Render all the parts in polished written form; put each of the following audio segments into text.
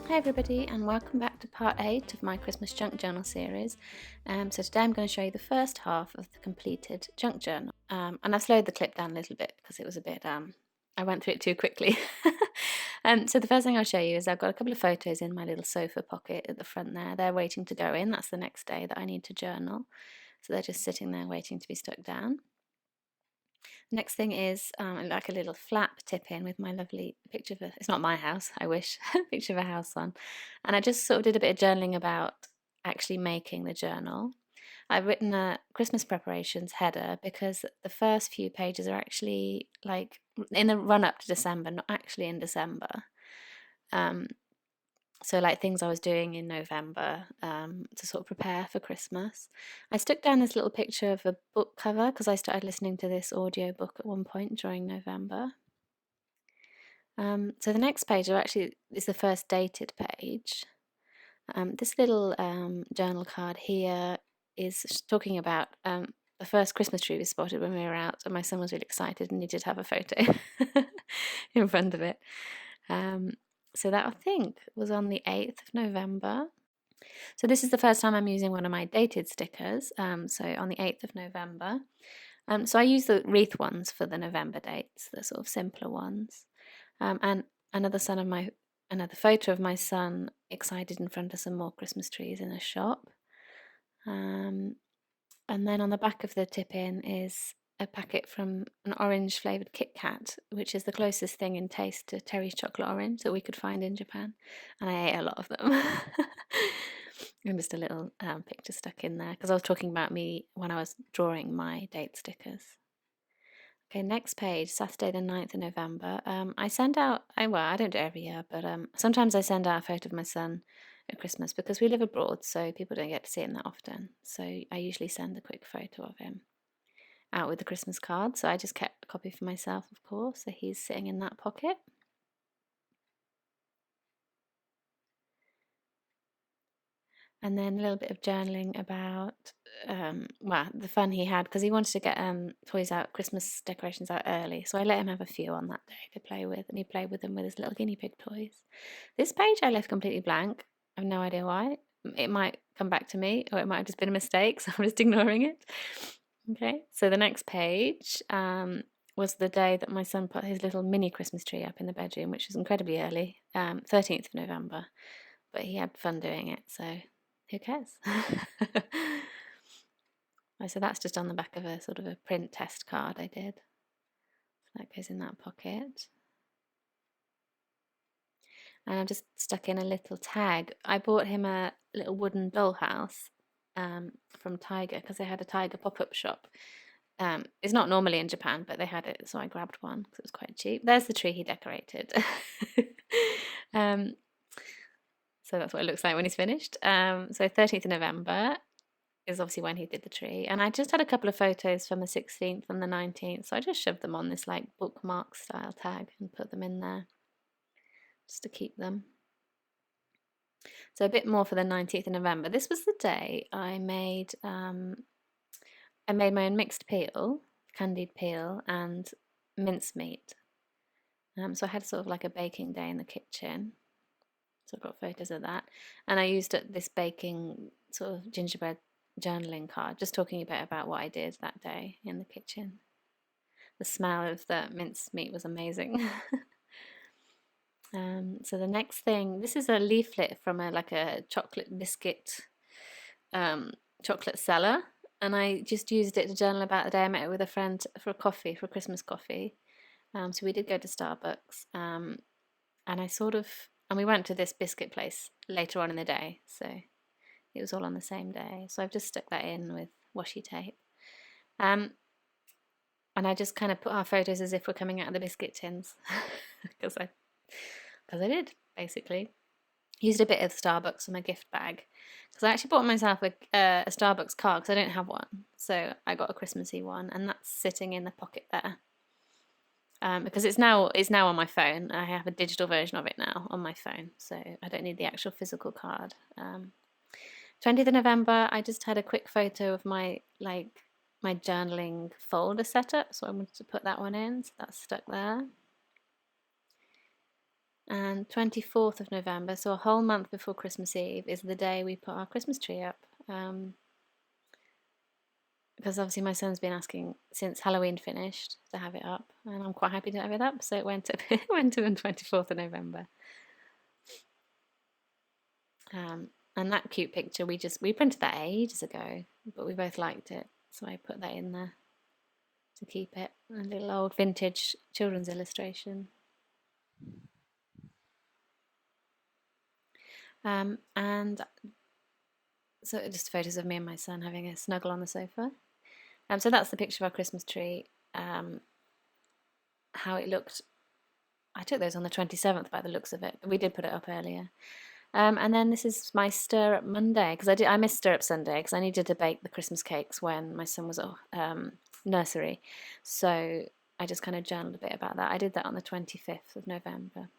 Hi everybody, and welcome back to part 8 of my Christmas junk journal series. So today I'm going to show you the first half of the completed junk journal. And I've slowed the clip down a little bit because it was a bit, I went through it too quickly. So the first thing I'll show you is I've got a couple of photos in my little sofa pocket at the front there. They're waiting to go in. That's the next day that I need to journal. So they're just sitting there waiting to be stuck down. Next thing is like a little flap tip in with my lovely picture of it's not my house, I wish, picture of a house on. And I just sort of did a bit of journaling about actually making the journal. I've written a Christmas preparations header because the first few pages are actually like in the run up to December, not actually in December. So like things I was doing in November to sort of prepare for Christmas. I stuck down this little picture of a book cover because I started listening to this audio book at one point during November. So the next page actually is the first dated page. This little journal card here is talking about the first Christmas tree we spotted when we were out, and my son was really excited and he did have a photo in front of it. So that I think was on the 8th of November. So this is the first time I'm using one of my dated stickers, so on the 8th of November. So I use the wreath ones for the November dates, the sort of simpler ones. And another photo of my son excited in front of some more Christmas trees in a shop. And then on the back of the tip-in is a packet from an orange flavoured Kit Kat, which is the closest thing in taste to Terry's chocolate orange that we could find in Japan. And I ate a lot of them. And just a little picture stuck in there because I was talking about me when I was drawing my date stickers. Okay, next page, Saturday the 9th of November. I send out, I don't do it every year, but sometimes I send out a photo of my son at Christmas because we live abroad, so people don't get to see him that often. So I usually send a quick photo of him out with the Christmas card. So I just kept a copy for myself, of course. So he's sitting in that pocket. And then a little bit of journaling about, the fun he had because he wanted to get toys out, Christmas decorations out early. So I let him have a few on that day to play with, and he played with them with his little guinea pig toys. This page I left completely blank. I have no idea why. It might come back to me, or it might have just been a mistake, so I'm just ignoring it. Okay, so the next page was the day that my son put his little mini Christmas tree up in the bedroom, which was incredibly early, 13th of November. But he had fun doing it, so who cares? So that's just on the back of a sort of a print test card I did. So that goes in that pocket. And I just stuck in a little tag. I bought him a little wooden dollhouse from Tiger because they had a Tiger pop-up shop. It's not normally in Japan, but they had it, so I grabbed one because it was quite cheap. There's the tree he decorated. So that's what it looks like when he's finished. So 13th of November is obviously when he did the tree. And I just had a couple of photos from the 16th and the 19th. So I just shoved them on this like bookmark style tag and put them in there just to keep them. So a bit more for the 19th of November. This was the day I made my own mixed peel, candied peel, and mincemeat. So I had sort of like a baking day in the kitchen. So I've got photos of that. And I used this baking sort of gingerbread journaling card, just talking a bit about what I did that day in the kitchen. The smell of the mincemeat was amazing. So the next thing, this is a leaflet from a chocolate biscuit chocolate seller, and I just used it to journal about the day I met with a friend for a Christmas coffee. So we did go to Starbucks, and we went to this biscuit place later on in the day, so it was all on the same day. So I've just stuck that in with washi tape. And I just kind of put our photos as if we're coming out of the biscuit tins because I did, basically. Used a bit of Starbucks in my gift bag because I actually bought myself a Starbucks card because I don't have one. So I got a Christmassy one, and that's sitting in the pocket there. Because it's now on my phone. I have a digital version of it now on my phone, so I don't need the actual physical card. 20th of November, I just had a quick photo of my journaling folder setup, so I wanted to put that one in, so that's stuck there. And 24th of November, so a whole month before Christmas Eve, is the day we put our Christmas tree up. Because obviously my son's been asking since Halloween finished to have it up, and I'm quite happy to have it up, so it went up, it went to the 24th of November. And that cute picture, we printed that ages ago, but we both liked it, so I put that in there to keep it. A little old vintage children's illustration. And so just photos of me and my son having a snuggle on the sofa. So that's the picture of our Christmas tree. How it looked. I took those on the 27th by the looks of it, but we did put it up earlier. And then this is my Stir Up Monday, because I missed Stir Up Sunday because I needed to bake the Christmas cakes when my son was nursery. So I just kind of journaled a bit about that. I did that on the 25th of November.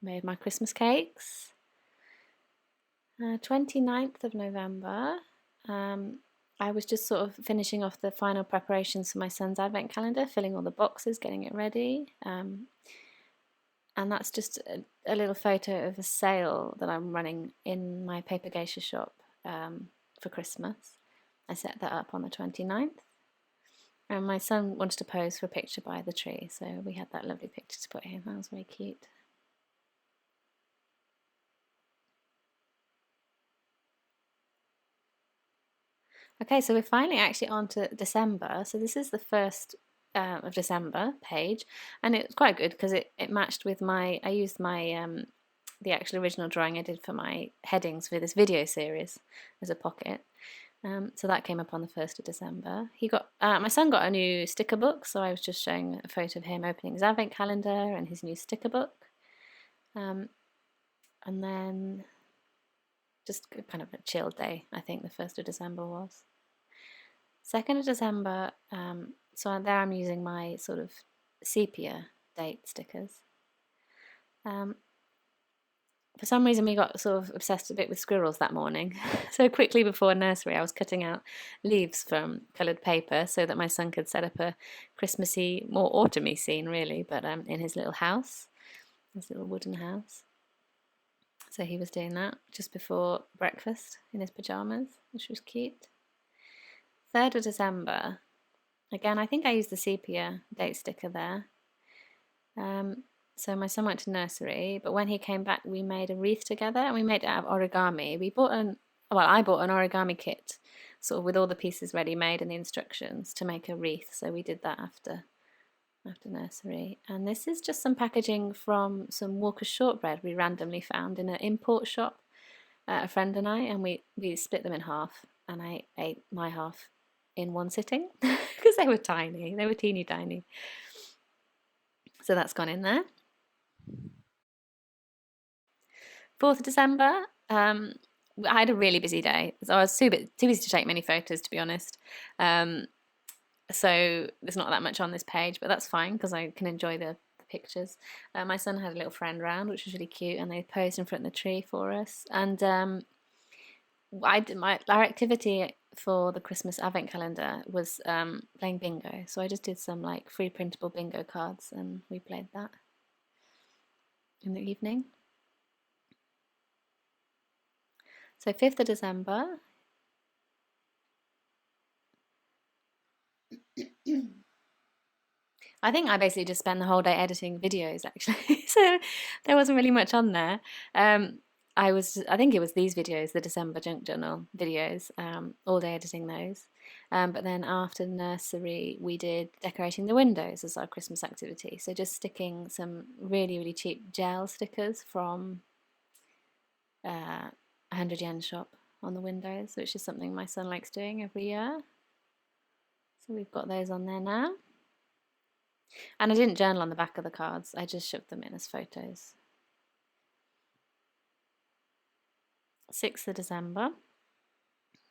Made my Christmas cakes. 29th of November, I was just sort of finishing off the final preparations for my son's advent calendar, filling all the boxes, getting it ready. And that's just a little photo of a sale that I'm running in my paper geisha shop for Christmas. I set that up on the 29th. And my son wanted to pose for a picture by the tree, so we had that lovely picture to put in. That was very cute. Okay, so we're finally actually on to December. So this is the 1st of December page, and it's quite good because it matched with I used my the actual original drawing I did for my headings for this video series as a pocket. So that came up on the 1st of December. My son got a new sticker book, so I was just showing a photo of him opening his advent calendar and his new sticker book. And then just kind of a chill day, I think the 1st of December was. 2nd of December, so there I'm using my sort of sepia date stickers. For some reason we got sort of obsessed a bit with squirrels that morning. So quickly before nursery I was cutting out leaves from coloured paper so that my son could set up a Christmassy, more autumny scene really, but in his little house, his little wooden house. So he was doing that just before breakfast in his pyjamas, which was cute. 3rd of December, again I think I used the sepia date sticker there. So my son went to nursery, but when he came back we made a wreath together, and we made it out of origami. I bought an origami kit, sort of with all the pieces ready made and the instructions to make a wreath, so we did that after nursery. And this is just some packaging from some Walker's shortbread we randomly found in an import shop, a friend and we split them in half, and I ate my half in one sitting because they were tiny, they were teeny tiny. So that's gone in there. 4th of December, I had a really busy day, so I was too busy to take many photos, to be honest. So there's not that much on this page, but that's fine because I can enjoy the pictures. My son had a little friend round, which was really cute, and they posed in front of the tree for us. And our activity for the Christmas advent calendar was playing bingo. So I just did some like free printable bingo cards, and we played that in the evening. So 5th of December. I think I basically just spent the whole day editing videos actually, so there wasn't really much on there. I think it was these videos, the December Junk Journal videos, all day editing those. But then after nursery we did decorating the windows as our Christmas activity, so just sticking some really, really cheap gel stickers from 100 yen shop on the windows, which is something my son likes doing every year. So we've got those on there now. And I didn't journal on the back of the cards, I just shoved them in as photos. 6th of December,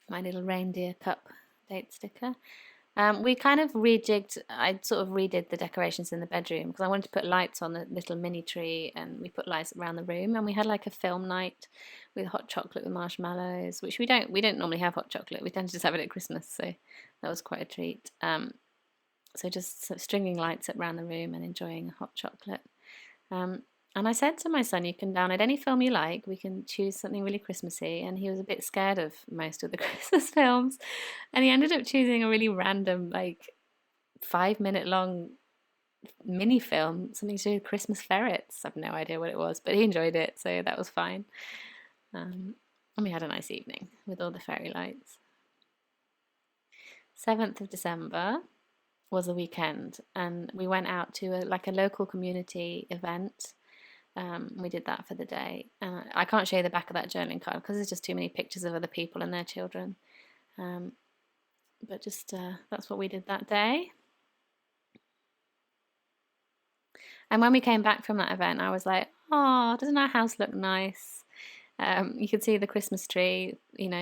my little reindeer cup date sticker. We kind of I sort of redid the decorations in the bedroom because I wanted to put lights on the little mini tree, and we put lights around the room, and we had like a film night with hot chocolate with marshmallows, which we don't normally have hot chocolate, we tend to just have it at Christmas, so that was quite a treat. So just sort of stringing lights around the room and enjoying hot chocolate. And I said to my son, you can download any film you like, we can choose something really Christmassy. And he was a bit scared of most of the Christmas films. And he ended up choosing a really random, like 5 minute long mini film, something to do with Christmas ferrets. I've no idea what it was, but he enjoyed it, so that was fine. And we had a nice evening with all the fairy lights. 7th of December was a weekend, and we went out to a local community event. We did that for the day. I can't show you the back of that journaling card because there's just too many pictures of other people and their children. But just that's what we did that day. And when we came back from that event, I was like, oh, doesn't our house look nice? You could see the Christmas tree,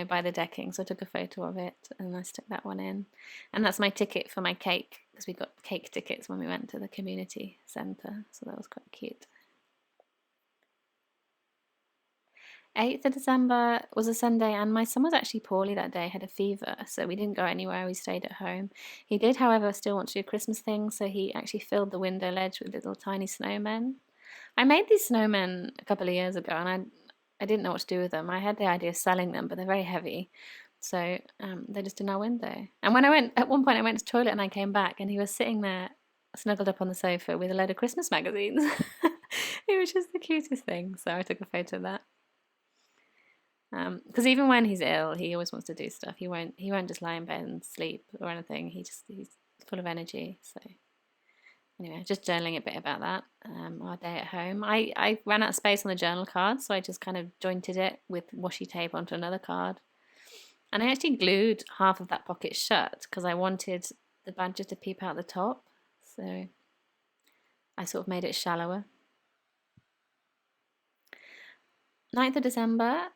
by the decking. So I took a photo of it and I stuck that one in. And that's my ticket for my cake, because we got cake tickets when we went to the community centre. So that was quite cute. 8th of December was a Sunday, and my son was actually poorly that day, had a fever, so we didn't go anywhere, we stayed at home. He did, however, still want to do Christmas things, so he actually filled the window ledge with little tiny snowmen. I made these snowmen a couple of years ago, and I didn't know what to do with them. I had the idea of selling them, but they're very heavy, so they're just in our window. And at one point I went to the toilet and I came back, and he was sitting there snuggled up on the sofa with a load of Christmas magazines. It was just the cutest thing, so I took a photo of that. Because even when he's ill, he always wants to do stuff. He won't just lie in bed and sleep or anything. He's full of energy. So anyway, just journaling a bit about that. Our day at home. I ran out of space on the journal card, so I just kind of jointed it with washi tape onto another card. And I actually glued half of that pocket shut because I wanted the badger to peep out the top. So I sort of made it shallower. 9th of December,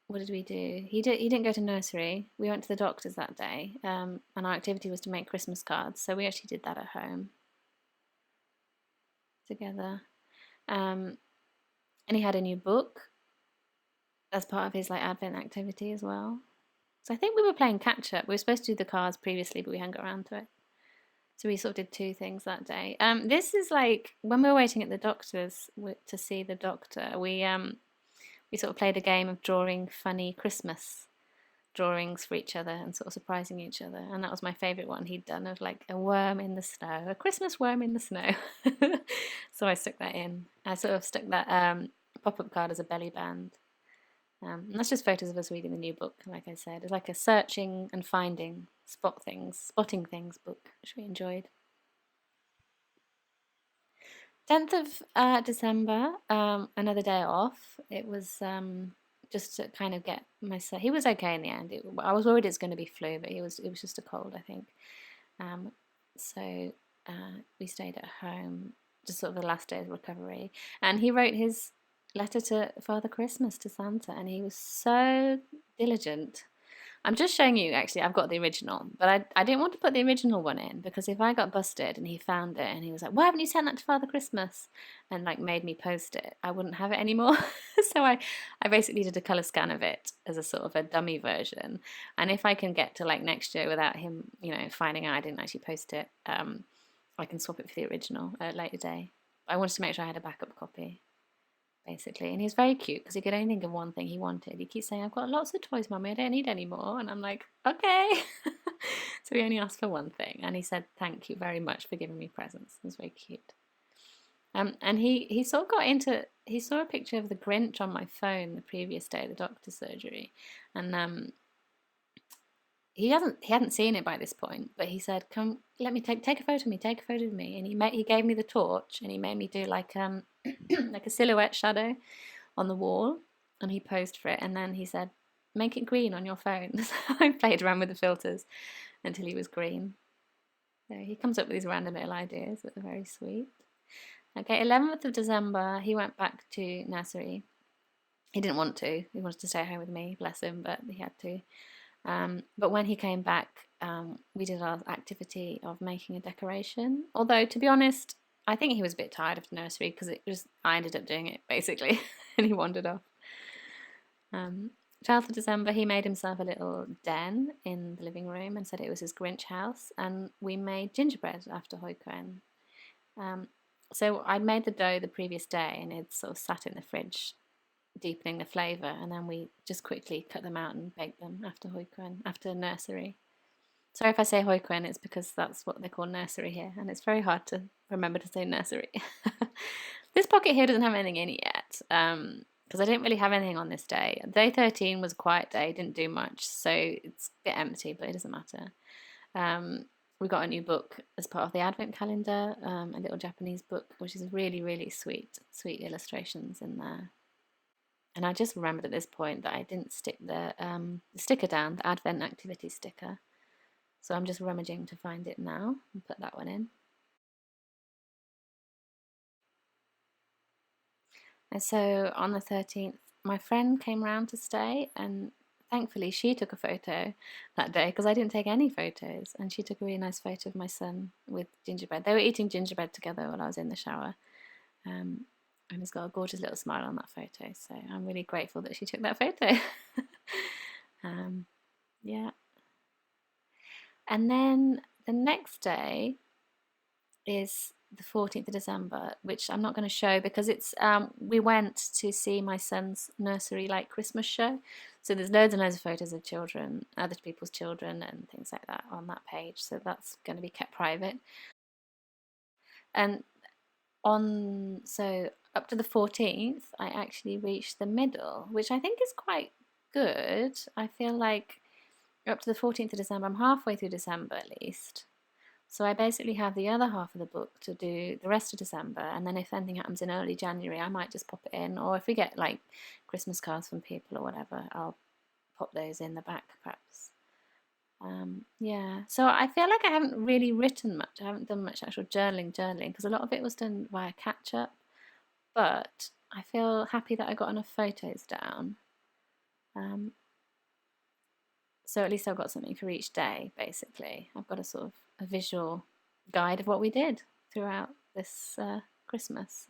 what did we do? He didn't go to nursery. We went to the doctor's that day, and our activity was to make Christmas cards. So we actually did that at home together. And he had a new book as part of his Advent activity as well. So I think we were playing catch up. We were supposed to do the cards previously, but we hadn't got around to it. So we sort of did 2 things that day. This is when we were waiting at the doctor's to see the doctor. We sort of played a game of drawing funny Christmas drawings for each other and sort of surprising each other. And that was my favourite one he'd done, of a worm in the snow, a Christmas worm in the snow. So I stuck that in. I sort of stuck that pop-up card as a belly band. And that's just photos of us reading the new book, like I said. It's like a searching and finding, spotting things book, which we enjoyed. 10th of December, another day off. It was just to kind of get myself. He was okay in the end. I was worried it's going to be flu, but it was just a cold, I think. So we stayed at home, just sort of the last day of recovery. And he wrote his letter to Father Christmas, to Santa, and he was so diligent. I'm just showing you, actually, I've got the original, but I didn't want to put the original one in, because if I got busted and he found it and he was like, why haven't you sent that to Father Christmas? And made me post it, I wouldn't have it anymore. So I basically did a colour scan of it as a sort of a dummy version. And if I can get to next year without him, finding out I didn't actually post it, I can swap it for the original at a later day. I wanted to make sure I had a backup copy, basically. And he was very cute because he could only think of one thing he wanted. He keeps saying, I've got lots of toys, Mummy, I don't need any more. And I'm like, okay. So he only asked for one thing, and he said, thank you very much for giving me presents. It was very cute. And he sort of got into, he saw a picture of the Grinch on my phone the previous day of the doctor's surgery, and he hadn't seen it by this point, but he said, "Come, let me take a photo of me, take a photo of me." And he gave me the torch, and he made me do like a silhouette shadow on the wall, and he posed for it. And then he said, "Make it green on your phone." So I played around with the filters until he was green. So he comes up with these random little ideas that are very sweet. Okay, 11th of December, he went back to nursery. He didn't want to. He wanted to stay home with me, bless him, but he had to. But when he came back, we did our activity of making a decoration. Although, to be honest, I think he was a bit tired of the nursery, because I ended up doing it, basically, and he wandered off. 12th of December, he made himself a little den in the living room and said it was his Grinch house, and we made gingerbread after Hoikuen. So I made the dough the previous day and it sort of sat in the fridge, deepening the flavour, and then we just quickly cut them out and baked them after Hoikuen, after nursery. Sorry if I say Hoikuen, it's because that's what they call nursery here, and it's very hard to remember to say nursery. This pocket here doesn't have anything in it yet, because I didn't really have anything on this day. Day 13 was a quiet day, didn't do much, so it's a bit empty, but it doesn't matter. We got a new book as part of the Advent calendar, a little Japanese book, which is really, really sweet illustrations in there. And I just remembered at this point that I didn't stick the sticker down, the Advent activity sticker. So I'm just rummaging to find it now and put that one in. And so on the 13th, my friend came round to stay, and thankfully she took a photo that day because I didn't take any photos, and she took a really nice photo of my son with gingerbread. They were eating gingerbread together while I was in the shower, and he's got a gorgeous little smile on that photo, so I'm really grateful that she took that photo. Yeah. And then the next day is the 14th of December, which I'm not going to show because it's we went to see my son's nursery like Christmas show. So there's loads and loads of photos of children, other people's children and things like that on that page. So that's going to be kept private. And so up to the 14th, I actually reached the middle, which I think is quite good. I feel like up to the 14th of December, I'm halfway through December at least. So I basically have the other half of the book to do the rest of December, and then if anything happens in early January, I might just pop it in, or if we get like Christmas cards from people or whatever, I'll pop those in the back perhaps. Yeah, so I feel like I haven't really written much. I haven't done much actual journaling, because a lot of it was done via catch up, but I feel happy that I got enough photos down. So at least I've got something for each day, basically. I've got a sort of a visual guide of what we did throughout this Christmas.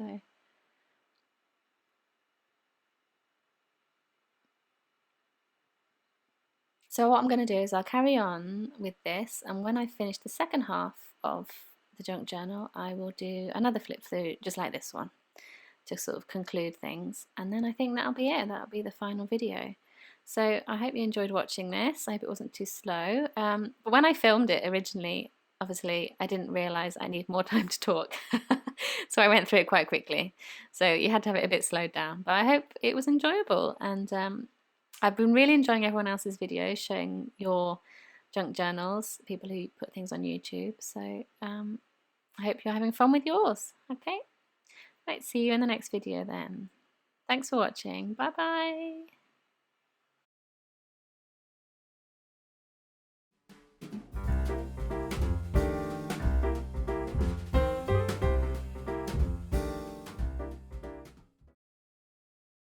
So what I'm going to do is I'll carry on with this, and when I finish the second half of the junk journal, I will do another flip through just like this one to sort of conclude things, and then I think that'll be it. That'll be the final video. So I hope you enjoyed watching this. I hope it wasn't too slow. But when I filmed it originally, obviously I didn't realise I need more time to talk. So I went through it quite quickly. So you had to have it a bit slowed down. But I hope it was enjoyable. And I've been really enjoying everyone else's videos showing your junk journals, people who put things on YouTube. So I hope you're having fun with yours. Okay? Right, see you in the next video then. Thanks for watching. Bye bye.